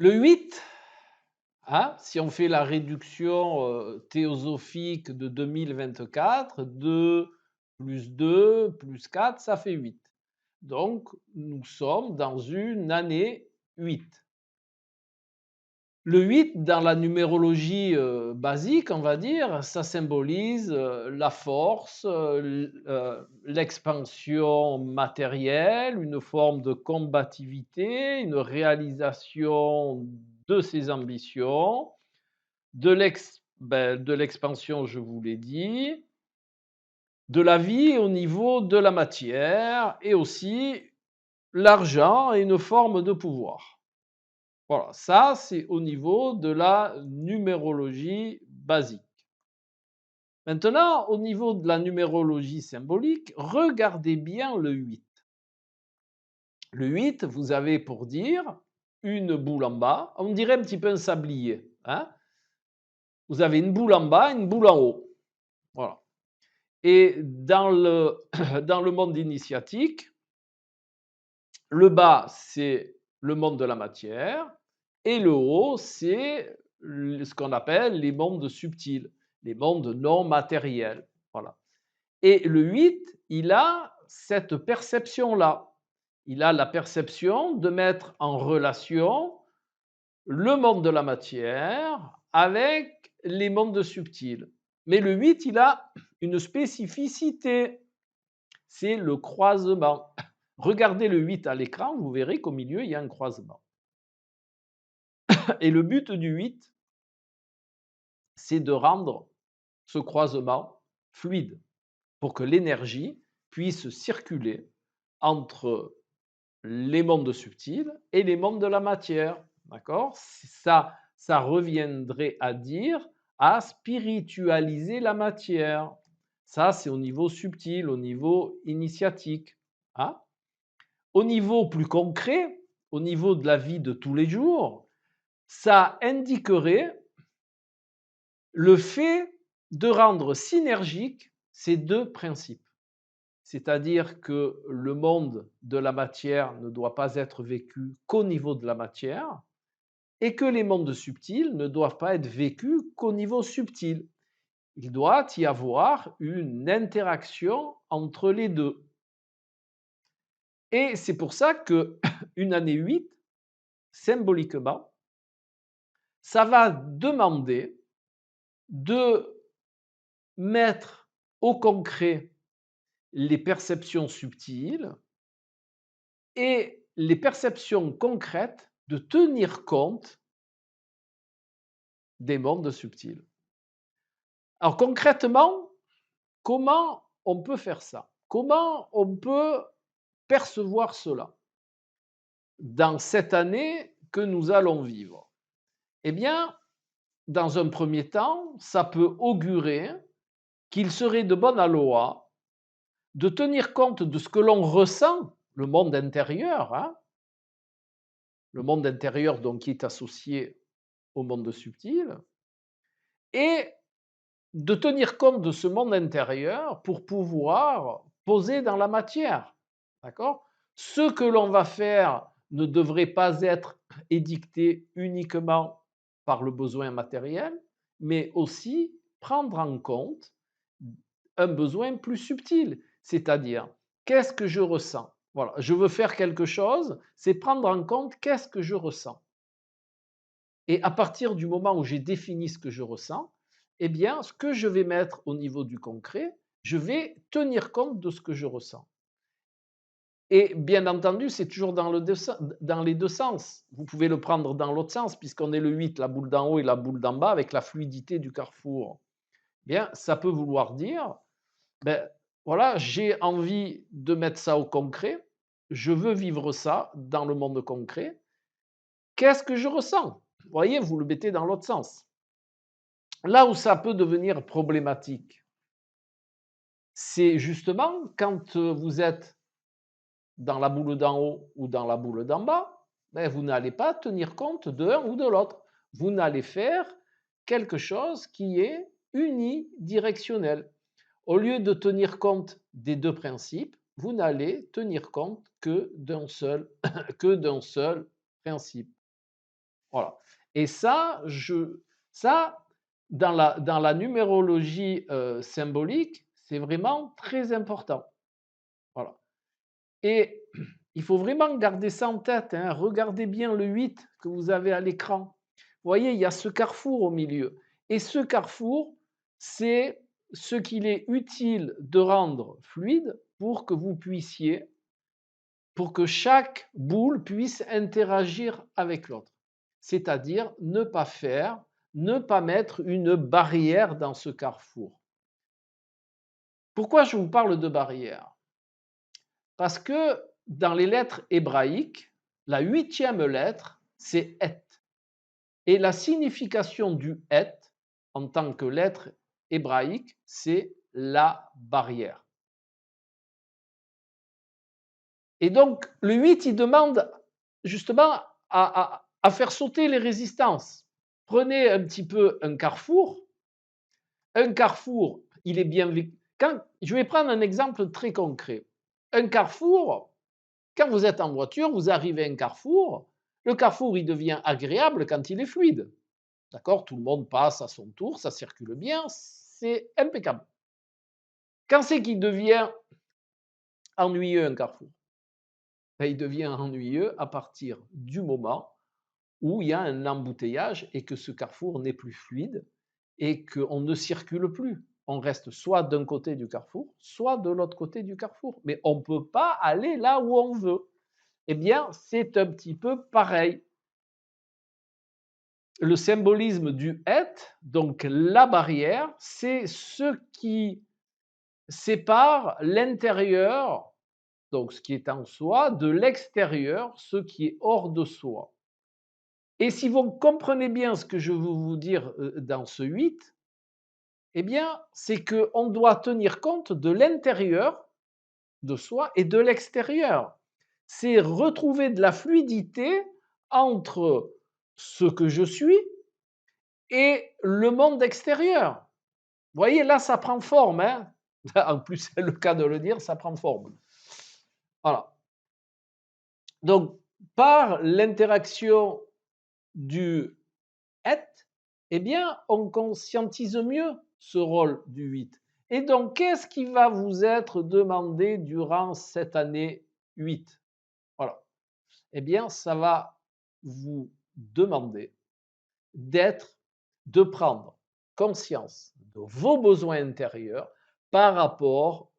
Le 8, hein, si on fait la réduction théosophique de 2024, 2 plus 2 plus 4, ça fait 8. Donc, nous sommes dans une année 8. Le 8, dans la numérologie basique, on va dire, ça symbolise la force, l'expansion matérielle, une forme de combativité, une réalisation de ses ambitions, de l'expansion, je vous l'ai dit, de la vie au niveau de la matière et aussi l'argent et une forme de pouvoir. Voilà, ça c'est au niveau de la numérologie basique. Maintenant, au niveau de la numérologie symbolique, regardez bien le 8. Le 8, vous avez pour dire une boule en bas, on dirait un petit peu un sablier, hein. Vous avez une boule en bas, une boule en haut. Voilà. Et dans le, dans le monde initiatique, le bas, c'est le monde de la matière et le haut, c'est ce qu'on appelle les mondes subtils, les mondes non matériels. Voilà. Et le 8, il a cette perception-là. Il a la perception de mettre en relation le monde de la matière avec les mondes subtils. Mais le 8, il a une spécificité, c'est le croisement. Regardez le 8 à l'écran, vous verrez qu'au milieu, il y a un croisement. Et le but du 8, c'est de rendre ce croisement fluide pour que l'énergie puisse circuler entre les mondes subtils et les mondes de la matière. D'accord? Ça reviendrait à dire à spiritualiser la matière. Ça, c'est au niveau subtil, au niveau initiatique. Hein. Au niveau plus concret, au niveau de la vie de tous les jours, ça indiquerait le fait de rendre synergiques ces deux principes. C'est-à-dire que le monde de la matière ne doit pas être vécu qu'au niveau de la matière et que les mondes subtils ne doivent pas être vécus qu'au niveau subtil. Il doit y avoir une interaction entre les deux. Et c'est pour ça que une année 8, symboliquement, ça va demander de mettre au concret les perceptions subtiles et les perceptions concrètes de tenir compte des mondes subtils. Alors concrètement, comment on peut faire ça? Comment on peut percevoir cela dans cette année que nous allons vivre? Eh bien, dans un premier temps, ça peut augurer qu'il serait de bonne loi de tenir compte de ce que l'on ressent, le monde intérieur, hein, le monde intérieur donc qui est associé au monde subtil, et de tenir compte de ce monde intérieur pour pouvoir poser dans la matière. D'accord? Ce que l'on va faire ne devrait pas être édicté uniquement par le besoin matériel, mais aussi prendre en compte un besoin plus subtil, c'est-à-dire qu'est-ce que je ressens. Voilà, je veux faire quelque chose, c'est prendre en compte qu'est-ce que je ressens. Et à partir du moment où j'ai défini ce que je ressens, eh bien, ce que je vais mettre au niveau du concret, je vais tenir compte de ce que je ressens. Et bien entendu, c'est toujours dans les deux sens. Vous pouvez le prendre dans l'autre sens, puisqu'on est le 8, la boule d'en haut et la boule d'en bas, avec la fluidité du carrefour. Bien, ça peut vouloir dire, ben voilà, j'ai envie de mettre ça au concret, je veux vivre ça dans le monde concret. Qu'est-ce que je ressens? Vous voyez, vous le mettez dans l'autre sens. Là où ça peut devenir problématique, c'est justement quand vous êtes dans la boule d'en haut ou dans la boule d'en bas, ben, vous n'allez pas tenir compte de l'un ou de l'autre. Vous n'allez faire quelque chose qui est unidirectionnel. Au lieu de tenir compte des deux principes, vous n'allez tenir compte que d'un seul, que d'un seul principe. Voilà. Et ça dans la numérologie, symbolique, c'est vraiment très important. Voilà. Et il faut vraiment garder ça en tête, hein. Regardez bien le 8 que vous avez à l'écran. Vous voyez, il y a ce carrefour au milieu. Et ce carrefour, c'est ce qu'il est utile de rendre fluide pour que chaque boule puisse interagir avec l'autre. C'est-à-dire ne pas mettre une barrière dans ce carrefour. Pourquoi je vous parle de barrière? Parce que dans les lettres hébraïques, la huitième lettre, c'est Et. Et la signification du Et, en tant que lettre hébraïque, c'est la barrière. Et donc, le 8, il demande justement à faire sauter les résistances. Prenez un petit peu un carrefour. Un carrefour, il est bien vécu. Je vais prendre un exemple très concret. Un carrefour, quand vous êtes en voiture, vous arrivez à un carrefour. Le carrefour, il devient agréable quand il est fluide. D'accord? Tout le monde passe à son tour, ça circule bien, c'est impeccable. Quand c'est qu'il devient ennuyeux un carrefour? Ben, il devient ennuyeux à partir du moment où il y a un embouteillage et que ce carrefour n'est plus fluide et qu'on ne circule plus. On reste soit d'un côté du carrefour, soit de l'autre côté du carrefour. Mais on ne peut pas aller là où on veut. Eh bien, c'est un petit peu pareil. Le symbolisme du et, donc la barrière, c'est ce qui sépare l'intérieur, donc ce qui est en soi, de l'extérieur, ce qui est hors de soi. Et si vous comprenez bien ce que je veux vous dire dans ce 8, eh bien, c'est qu'on doit tenir compte de l'intérieur de soi et de l'extérieur. C'est retrouver de la fluidité entre ce que je suis et le monde extérieur. Vous voyez, là, ça prend forme. Hein. En plus, c'est le cas de le dire, ça prend forme. Voilà. Donc, par l'interaction du être, eh bien, on conscientise mieux ce rôle du 8. Et donc, qu'est-ce qui va vous être demandé durant cette année 8? Voilà. Eh bien, ça va vous demander d'être, de prendre conscience de vos besoins intérieurs par rapport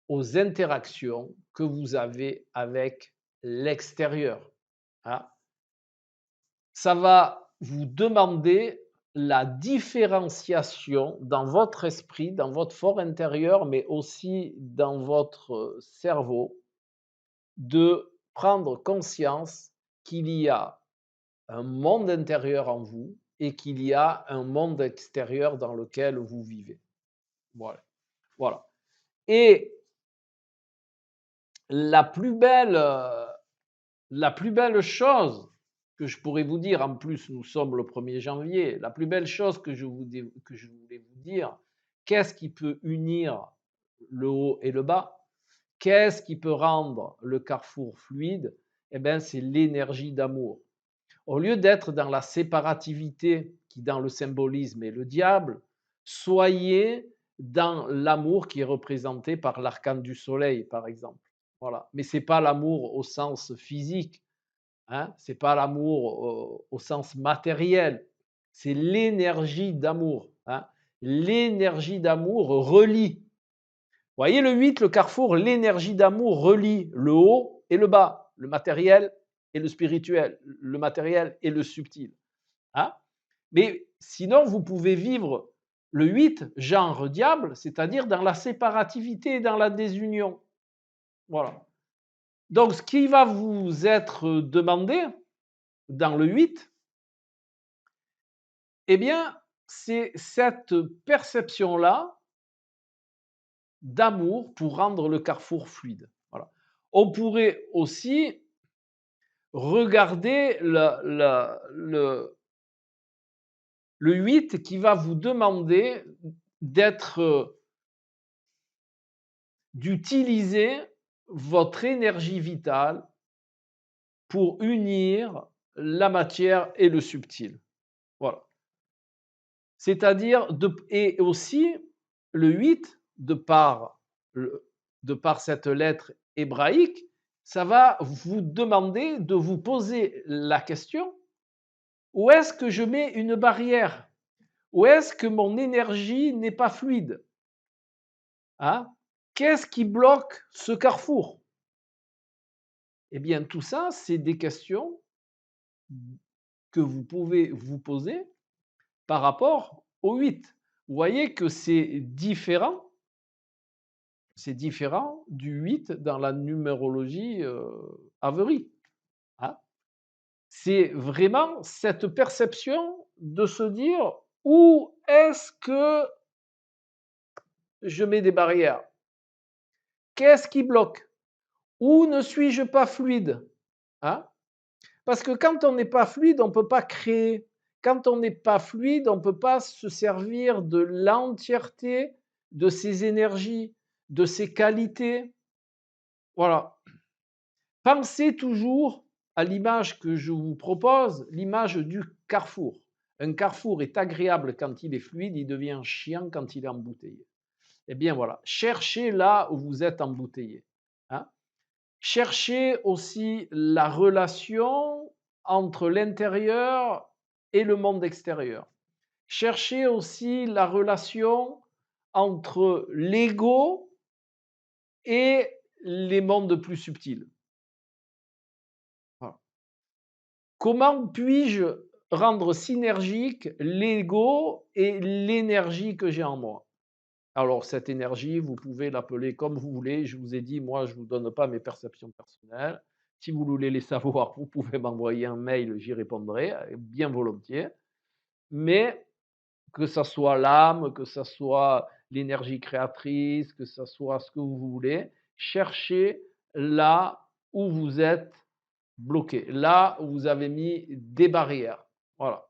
aux interactions que vous avez avec l'extérieur. Hein. Ça va vous demander la différenciation dans votre esprit, dans votre fort intérieur, mais aussi dans votre cerveau, de prendre conscience qu'il y a un monde intérieur en vous et qu'il y a un monde extérieur dans lequel vous vivez. Voilà. Voilà. Et la plus belle, chose que je pourrais vous dire, en plus nous sommes le 1er janvier, la plus belle chose que je voulais vous dire, qu'est-ce qui peut unir le haut et le bas? Qu'est-ce qui peut rendre le carrefour fluide? Eh bien, c'est l'énergie d'amour. Au lieu d'être dans la séparativité qui, dans le symbolisme, est le diable, soyez dans l'amour qui est représenté par l'arcane du soleil, par exemple. Voilà. Mais ce n'est pas l'amour au sens physique, hein? Ce n'est pas l'amour au sens matériel, c'est l'énergie d'amour. Hein? L'énergie d'amour relie. Vous voyez le 8, le carrefour, l'énergie d'amour relie le haut et le bas, le matériel et le spirituel, le matériel et le subtil. Hein? Mais sinon, vous pouvez vivre le 8, genre diable, c'est-à-dire dans la séparativité et dans la désunion. Voilà. Donc, ce qui va vous être demandé dans le 8, eh bien, c'est cette perception-là d'amour pour rendre le carrefour fluide. Voilà. On pourrait aussi regarder le 8 qui va vous demander d'utiliser votre énergie vitale pour unir la matière et le subtil. Voilà. C'est-à-dire et aussi le 8 le de par cette lettre hébraïque, ça va vous demander de vous poser la question: «Où est-ce que je mets une barrière? Où est-ce que mon énergie n'est pas fluide?» Hein? Qu'est-ce qui bloque ce carrefour? Eh bien, tout ça, c'est des questions que vous pouvez vous poser par rapport au 8. Vous voyez que c'est différent du 8 dans la numérologie Avery. Hein. C'est vraiment cette perception de se dire où est-ce que je mets des barrières? Qu'est-ce qui bloque? Où ne suis-je pas fluide? Hein. Parce que quand on n'est pas fluide, on ne peut pas créer. Quand on n'est pas fluide, on ne peut pas se servir de l'entièreté de ses énergies, de ses qualités. Voilà. Pensez toujours à l'image que je vous propose, l'image du carrefour. Un carrefour est agréable quand il est fluide, il devient chiant quand il est embouteillé. Eh bien voilà, cherchez là où vous êtes embouteillé. Hein. Cherchez aussi la relation entre l'intérieur et le monde extérieur. Cherchez aussi la relation entre l'ego et les mondes plus subtils. Voilà. Comment puis-je rendre synergique l'ego et l'énergie que j'ai en moi? Alors cette énergie, vous pouvez l'appeler comme vous voulez. Je vous ai dit, moi, je ne vous donne pas mes perceptions personnelles. Si vous voulez les savoir, vous pouvez m'envoyer un mail, j'y répondrai bien volontiers. Mais que ça soit l'âme, que ça soit l'énergie créatrice, que ça soit ce que vous voulez, cherchez là où vous êtes bloqué, là où vous avez mis des barrières. Voilà.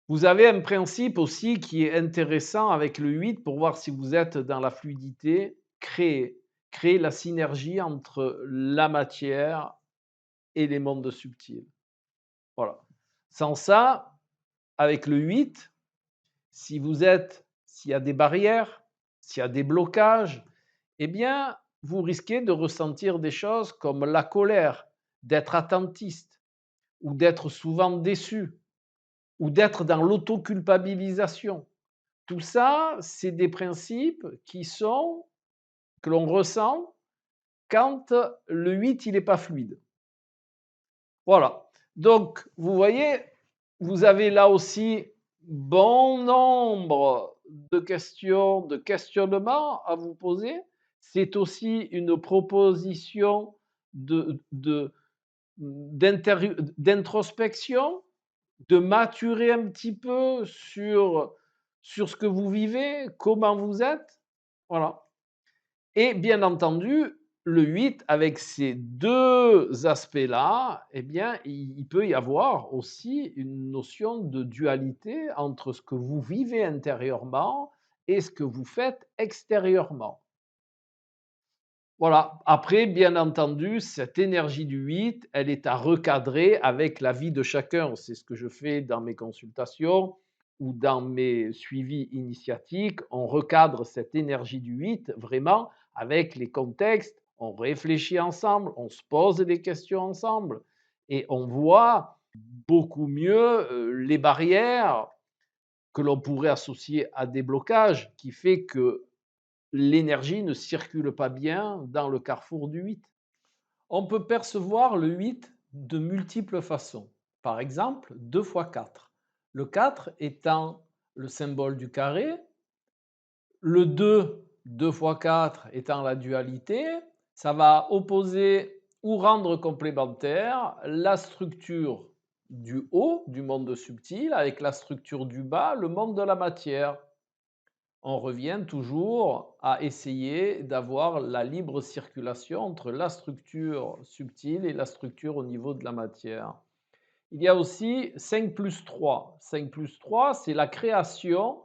Vous avez un principe aussi qui est intéressant avec le 8 pour voir si vous êtes dans la fluidité, créer la synergie entre la matière et les mondes subtils. Voilà. Sans ça, avec le 8, s'il y a des barrières, s'il y a des blocages, eh bien, vous risquez de ressentir des choses comme la colère, d'être attentiste ou d'être souvent déçu ou d'être dans l'autoculpabilisation. Tout ça, c'est des principes que l'on ressent quand le 8 il n'est pas fluide. Voilà. Donc, vous voyez, vous avez là aussi bon nombre de questions, de questionnements à vous poser. C'est aussi une proposition d'introspection, de maturer un petit peu sur ce que vous vivez, comment vous êtes. Voilà. Et bien entendu, le 8 avec ces 2 aspects-là, eh bien, il peut y avoir aussi une notion de dualité entre ce que vous vivez intérieurement et ce que vous faites extérieurement. Voilà. Après, bien entendu, cette énergie du 8, elle est à recadrer avec la vie de chacun. C'est ce que je fais dans mes consultations ou dans mes suivis initiatiques. On recadre cette énergie du 8 vraiment avec les contextes. On réfléchit ensemble, on se pose des questions ensemble et on voit beaucoup mieux les barrières que l'on pourrait associer à des blocages qui fait que l'énergie ne circule pas bien dans le carrefour du 8. On peut percevoir le 8 de multiples façons. Par exemple, 2 fois 4. Le 4 étant le symbole du carré, le 2, 2 fois 4 étant la dualité, ça va opposer ou rendre complémentaire la structure du haut, du monde subtil, avec la structure du bas, le monde de la matière. On revient toujours à essayer d'avoir la libre circulation entre la structure subtile et la structure au niveau de la matière. Il y a aussi 5 plus 3. 5 plus 3, c'est la création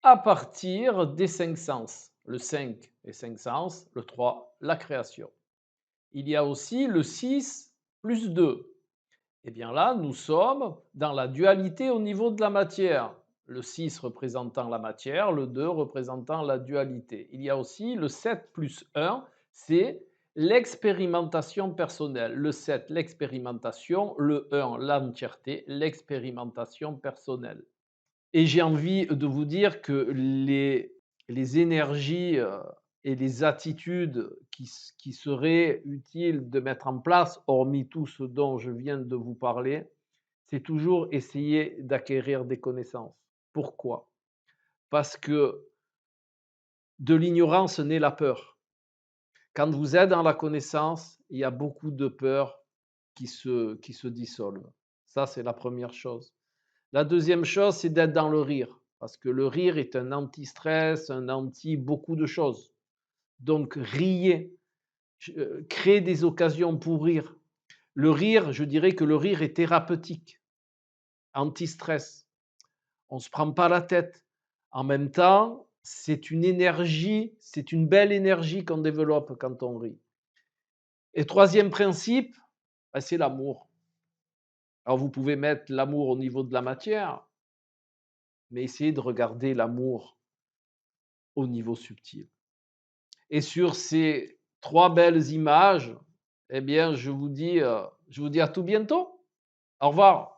à partir des 5 sens. Le 5 est 5 sens, le 3, la création. il y a aussi le 6 plus 2. Eh bien là, nous sommes dans la dualité au niveau de la matière. Le 6 représentant la matière, le 2 représentant la dualité. Il y a aussi le 7 plus 1, c'est l'expérimentation personnelle. Le 7, l'expérimentation, le 1, l'entièreté, l'expérimentation personnelle. Et j'ai envie de vous dire que les énergies et les attitudes qui seraient utiles de mettre en place, hormis tout ce dont je viens de vous parler, c'est toujours essayer d'acquérir des connaissances. Pourquoi? Parce que de l'ignorance naît la peur. Quand vous êtes dans la connaissance, il y a beaucoup de peurs qui se dissolvent. Ça, c'est la première chose. La deuxième chose, c'est d'être dans le rire, parce que le rire est un anti-stress, un anti beaucoup de choses. Donc riez, créez des occasions pour rire. Le rire, je dirais que le rire est thérapeutique, anti-stress. On ne se prend pas la tête. En même temps, c'est une énergie, c'est une belle énergie qu'on développe quand on rit. Et troisième principe, bah, c'est l'amour. Alors vous pouvez mettre l'amour au niveau de la matière, mais essayez de regarder l'amour au niveau subtil. Et sur ces 3 belles images, eh bien, je vous dis à tout bientôt. Au revoir.